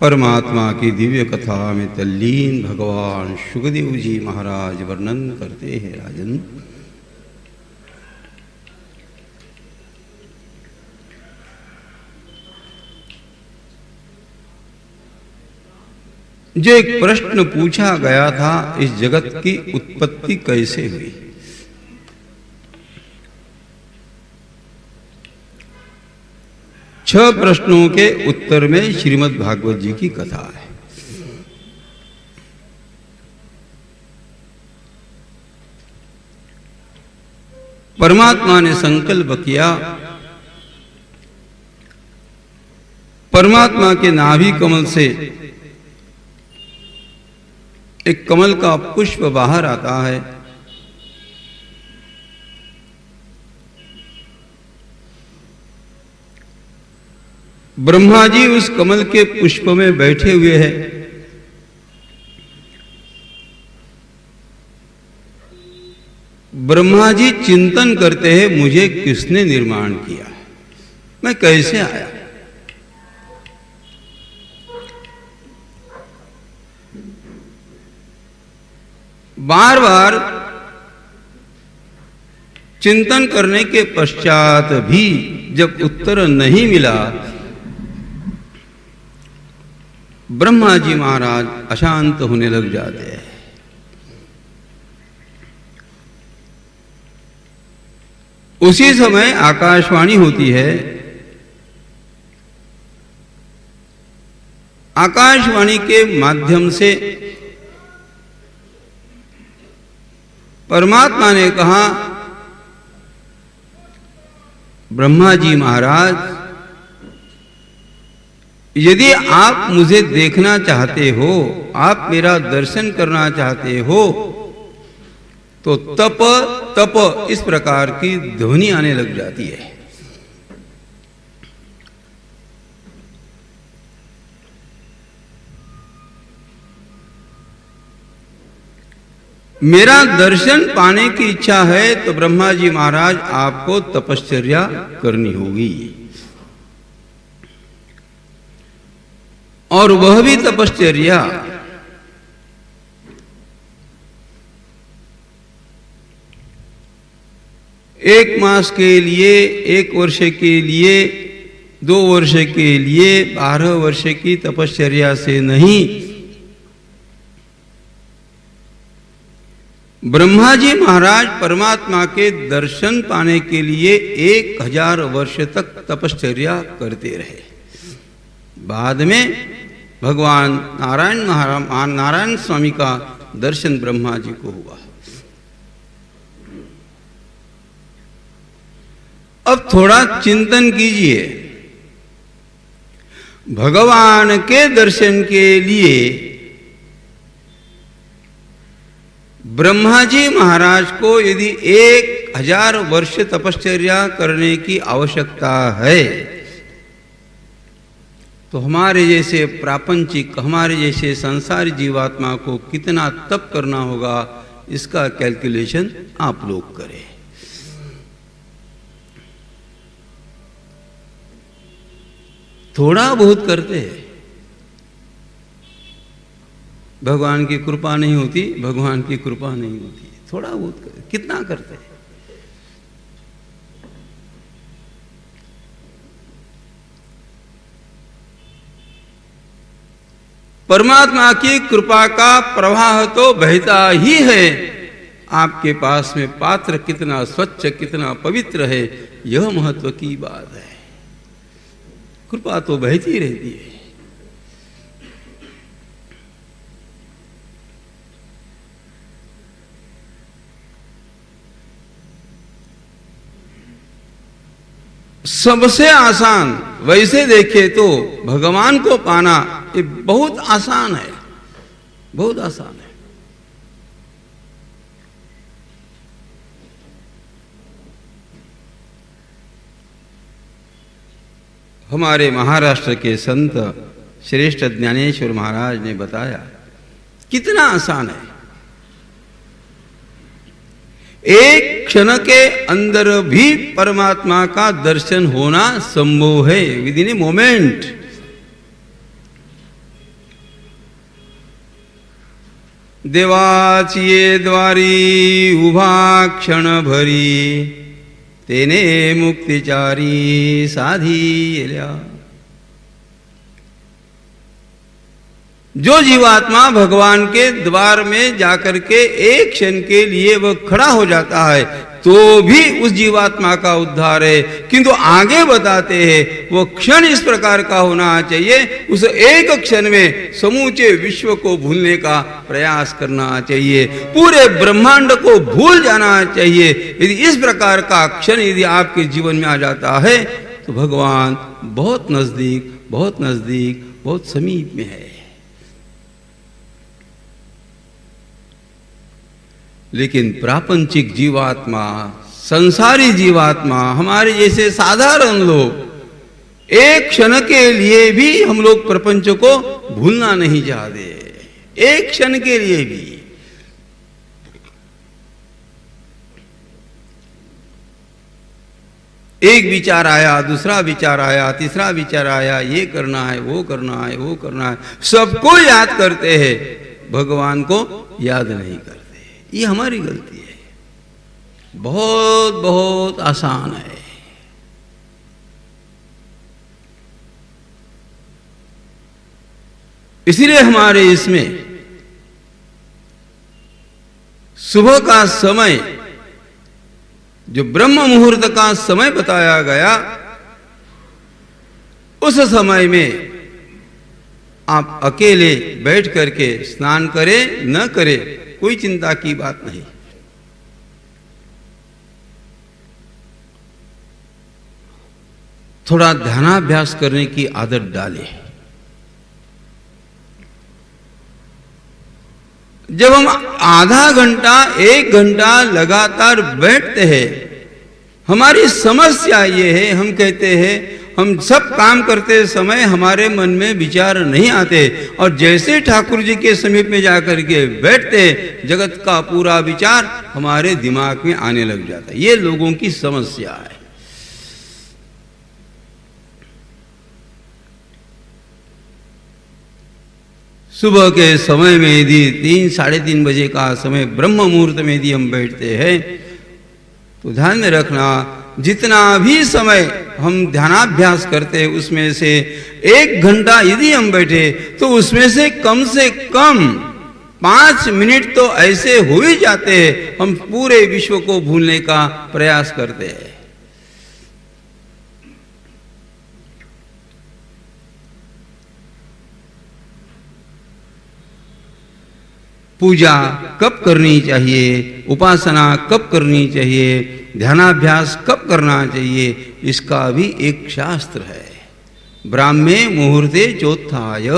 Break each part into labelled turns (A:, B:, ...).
A: परमात्मा की दिव्य कथा में तल्लीन भगवान शुकदेव जी महाराज वर्णन करते हैं। राजन, जो एक प्रश्न पूछा गया था, इस जगत की उत्पत्ति कैसे हुई। छह प्रश्नों के उत्तर में श्रीमद् भागवत जी की कथा है। परमात्मा ने संकल्प किया, परमात्मा के नाभि कमल से एक कमल का पुष्प बाहर आता है। ब्रह्मा जी उस कमल के पुष्प में बैठे हुए हैं। ब्रह्मा जी चिंतन करते हैं, मुझे किसने निर्माण किया, मैं कैसे आया। बार बार चिंतन करने के पश्चात भी जब उत्तर नहीं मिला, ब्रह्मा जी महाराज अशांत होने लग जाते हैं। उसी समय आकाशवाणी होती है। आकाशवाणी के माध्यम से परमात्मा ने कहा, ब्रह्मा जी महाराज, यदि आप मुझे देखना चाहते हो, आप मेरा दर्शन करना चाहते हो, तो तप तप इस प्रकार की ध्वनि आने लग जाती है। मेरा दर्शन पाने की इच्छा है तो ब्रह्मा जी महाराज आपको तपश्चर्या करनी होगी, और वह भी तपश्चर्या एक मास के लिए, एक वर्ष के लिए, 2 वर्ष के लिए, 12 वर्ष की तपश्चर्या से नहीं। ब्रह्मा जी महाराज परमात्मा के दर्शन पाने के लिए 1000 वर्ष तक तपश्चर्या करते रहे। बाद में भगवान नारायण स्वामी का दर्शन ब्रह्मा जी को हुआ। अब थोड़ा चिंतन कीजिए, भगवान के दर्शन के लिए ब्रह्मा जी महाराज को यदि 1000 वर्ष तपश्चर्या करने की आवश्यकता है, तो हमारे जैसे प्रापंचिक, हमारे जैसे संसारी जीवात्मा को कितना तप करना होगा, इसका कैलकुलेशन आप लोग करें। थोड़ा बहुत करते हैं, भगवान की कृपा नहीं होती, भगवान की कृपा नहीं होती। थोड़ा बहुत करते, कितना करते हैं। परमात्मा की कृपा का प्रवाह तो बहता ही है। आपके पास में पात्र कितना स्वच्छ, कितना पवित्र है, यह महत्व की बात है। कृपा तो बहती रहती है। सबसे आसान वैसे देखे तो भगवान को पाना ये बहुत आसान है, बहुत आसान है। हमारे महाराष्ट्र के संत श्रेष्ठ ज्ञानेश्वर महाराज ने बताया कितना आसान है। एक क्षण के अंदर भी परमात्मा का दर्शन होना संभव है, विद इन ए मोमेंट। देवाचिये द्वारी उभा क्षण भरी, तेने मुक्तिचारी साधिल्या। जो जीवात्मा भगवान के द्वार में जाकर के एक क्षण के लिए वह खड़ा हो जाता है तो भी उस जीवात्मा का उद्धार है। किंतु आगे बताते हैं वो क्षण इस प्रकार का होना चाहिए, उस एक क्षण में समूचे विश्व को भूलने का प्रयास करना चाहिए, पूरे ब्रह्मांड को भूल जाना चाहिए। यदि इस प्रकार का क्षण यदि आपके जीवन में आ जाता है तो भगवान बहुत नजदीक, बहुत नजदीक, बहुत समीप में है। लेकिन प्रापंचिक जीवात्मा, संसारी जीवात्मा, हमारे जैसे साधारण लोग एक क्षण के लिए भी हम लोग प्रपंच को भूलना नहीं चाहते, एक क्षण के लिए भी। एक विचार आया, दूसरा विचार आया, तीसरा विचार आया, ये करना है, वो करना है, वो करना है, सबको याद करते हैं, भगवान को याद नहीं करते। ये हमारी गलती है, बहुत बहुत आसान है। इसलिए हमारे इसमें सुबह का समय, जो ब्रह्म मुहूर्त का समय बताया गया, उस समय में आप अकेले बैठ करके स्नान करें न करें कोई चिंता की बात नहीं। थोड़ा ध्यानाभ्यास करने की आदत डालें। जब हम आधा घंटा, एक घंटा लगातार बैठते हैं, हमारी समस्या ये है, हम कहते हैं हम सब काम करते समय हमारे मन में विचार नहीं आते, और जैसे ठाकुर जी के समीप में जाकर के बैठते जगत का पूरा विचार हमारे दिमाग में आने लग जाता है। ये लोगों की समस्या है। सुबह के समय में यदि 3, 3:30 बजे का समय ब्रह्म मुहूर्त में यदि हम बैठते हैं तो ध्यान में रखना, जितना भी समय हम ध्यानाभ्यास करते हैं उसमें से 1 घंटा यदि हम बैठे तो उसमें से कम 5 मिनट तो ऐसे हो ही जाते हैं, हम पूरे विश्व को भूलने का प्रयास करते हैं। पूजा कब करनी चाहिए, उपासना कब करनी चाहिए, ध्यानाभ्यास कब करना चाहिए, इसका भी एक शास्त्र है। ब्राह्मे मुहूर्ते चोत्थाय।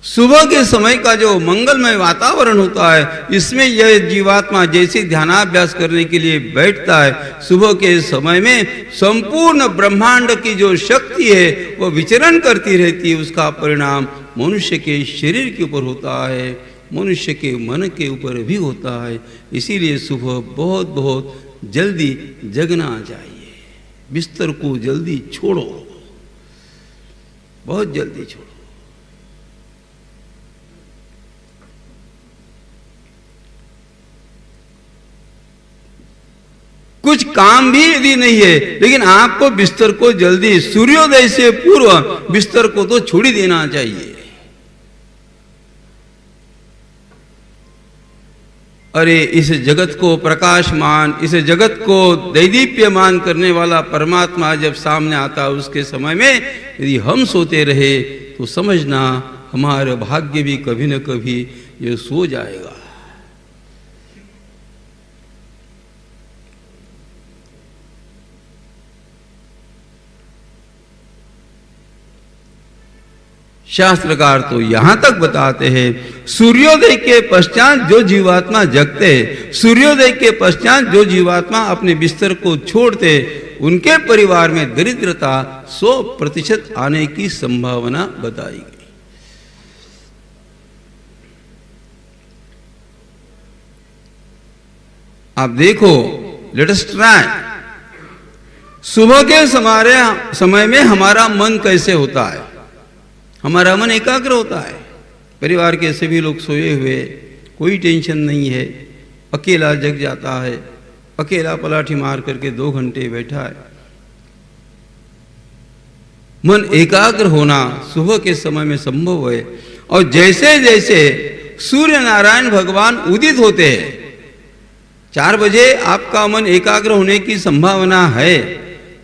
A: सुबह के समय का जो मंगलमय वातावरण होता है, इसमें यह जीवात्मा जैसे ध्यानाभ्यास करने के लिए बैठता है, सुबह के समय में संपूर्ण ब्रह्मांड की जो शक्ति है वो विचरण करती रहती है। उसका परिणाम मनुष्य के शरीर के ऊपर होता है, मनुष्य के मन के ऊपर भी होता है। इसीलिए सुबह बहुत बहुत जल्दी जगना चाहिए, बिस्तर को जल्दी छोड़ो, बहुत जल्दी छोड़ो। कुछ काम भी यदि नहीं है, लेकिन आपको बिस्तर को जल्दी, सूर्योदय से पूर्व बिस्तर को तो छोड़ ही देना चाहिए। अरे इस जगत को प्रकाशमान, इस जगत को दैदीप्यमान करने वाला परमात्मा जब सामने आता है, उसके समय में यदि हम सोते रहे तो समझना हमारा भाग्य भी कभी न कभी ये सो जाएगा। शास्त्रकार तो यहां तक बताते हैं, सूर्योदय के पश्चात जो जीवात्मा जगते, सूर्योदय के पश्चात जो जीवात्मा अपने बिस्तर को छोड़ते, उनके परिवार में दरिद्रता 100% आने की संभावना बताई गई। आप देखो, लेट अस ट्राई, सुबह के समय में हमारा मन कैसे होता है? हमारा मन एकाग्र होता है। परिवार के सभी लोग सोए हुए, कोई टेंशन नहीं है, अकेला जग जाता है, अकेला पलाठी मार करके 2 घंटे बैठा है। मन एकाग्र होना सुबह के समय में संभव है। और जैसे जैसे सूर्य नारायण भगवान उदित होते हैं, 4 बजे आपका मन एकाग्र होने की संभावना है,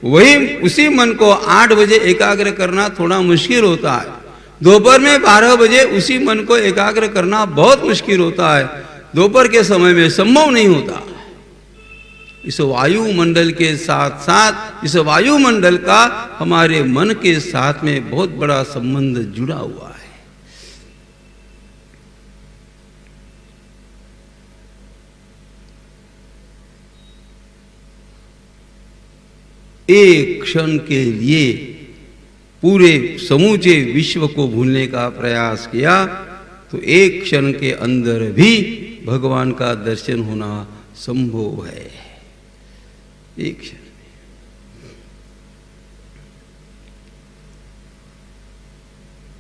A: वही उसी मन को 8 बजे एकाग्र करना थोड़ा मुश्किल होता है। दोपहर में 12 बजे उसी मन को एकाग्र करना बहुत मुश्किल होता है, दोपहर के समय में संभव नहीं होता। इस वायुमंडल के साथ साथ इस वायुमंडल का हमारे मन के साथ में बहुत बड़ा संबंध जुड़ा हुआ है। एक क्षण के लिए पूरे समूचे विश्व को भूलने का प्रयास किया तो एक क्षण के अंदर भी भगवान का दर्शन होना संभव है। एक क्षण।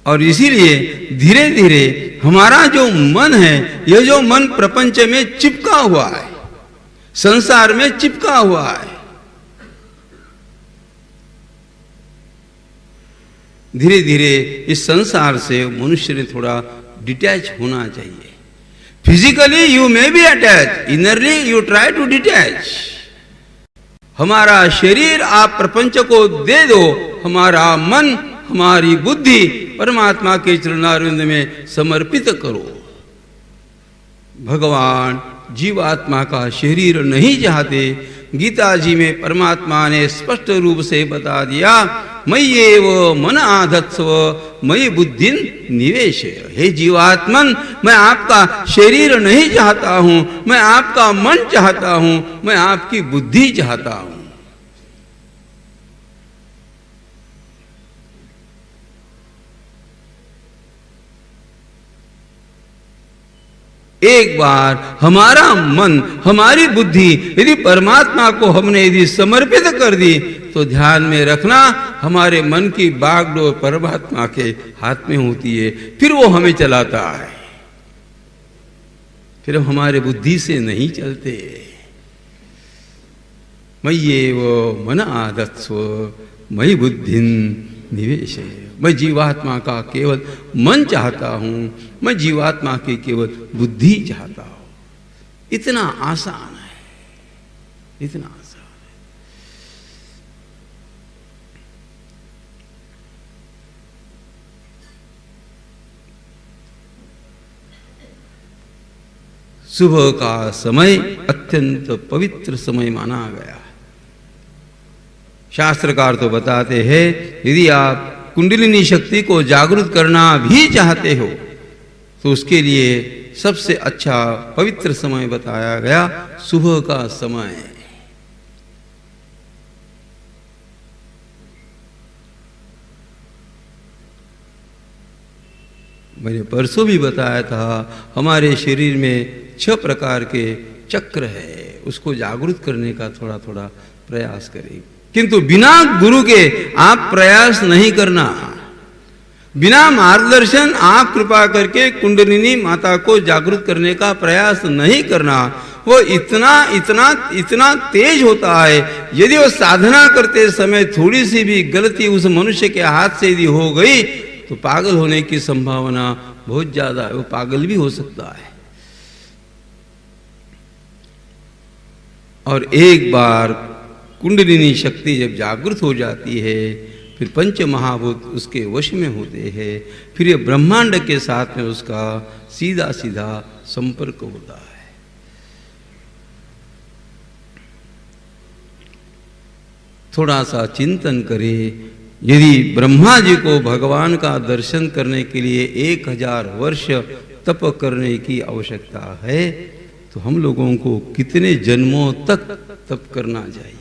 A: और इसीलिए धीरे धीरे हमारा जो मन है, यह जो मन प्रपंच में चिपका हुआ है, संसार में चिपका हुआ है, धीरे धीरे इस संसार से मनुष्य ने थोड़ा डिटैच होना चाहिए। Physically you may be attach, innerly you try to detach. हमारा शरीर आप प्रपंच को दे दो, हमारा मन हमारी बुद्धि परमात्मा के चरणारविंद में समर्पित करो। भगवान जीवात्मा का शरीर नहीं चाहते। गीता जी में परमात्मा ने स्पष्ट रूप से बता दिया, मय्येव मन आधत्स्व मयि बुद्धिं निवेश। हे जीवात्मन, मैं आपका शरीर नहीं चाहता हूं, मैं आपका मन चाहता हूं, मैं आपकी बुद्धि चाहता हूं। एक बार हमारा मन हमारी बुद्धि यदि परमात्मा को हमने यदि समर्पित कर दी तो ध्यान में रखना, हमारे मन की बागडोर परमात्मा के हाथ में होती है। फिर वो हमें चलाता है, फिर हम हमारे बुद्धि से नहीं चलते। मय्येव मन आधत्स्व मयि बुद्धिं निवेश। मैं जीवात्मा का केवल मन चाहता हूं, मैं जीवात्मा की केवल बुद्धि चाहता हूं। इतना आसान है, इतना आसान है। सुबह का समय अत्यंत पवित्र समय माना गया। शास्त्रकार तो बताते हैं, यदि आप कुंडलिनी शक्ति को जागृत करना भी चाहते हो तो उसके लिए सबसे अच्छा पवित्र समय बताया गया सुबह का समय। मैंने परसों भी बताया था, हमारे शरीर में 6 प्रकार के चक्र है, उसको जागृत करने का थोड़ा थोड़ा प्रयास करें। किंतु बिना गुरु के आप प्रयास नहीं करना, बिना मार्गदर्शन आप कृपा करके कुंडलिनी माता को जागृत करने का प्रयास नहीं करना। वो इतना इतना इतना तेज होता है, यदि वो साधना करते समय थोड़ी सी भी गलती उस मनुष्य के हाथ से यदि हो गई तो पागल होने की संभावना बहुत ज्यादा है, वो पागल भी हो सकता है। और एक बार कुंडलिनी शक्ति जब जागृत हो जाती है, फिर पंच महाभूत उसके वश में होते हैं, फिर ये ब्रह्मांड के साथ में उसका सीधा सीधा संपर्क होता है। थोड़ा सा चिंतन करें, यदि ब्रह्मा जी को भगवान का दर्शन करने के लिए 1000 वर्ष तप करने की आवश्यकता है, तो हम लोगों को कितने जन्मों तक तप करना चाहिए?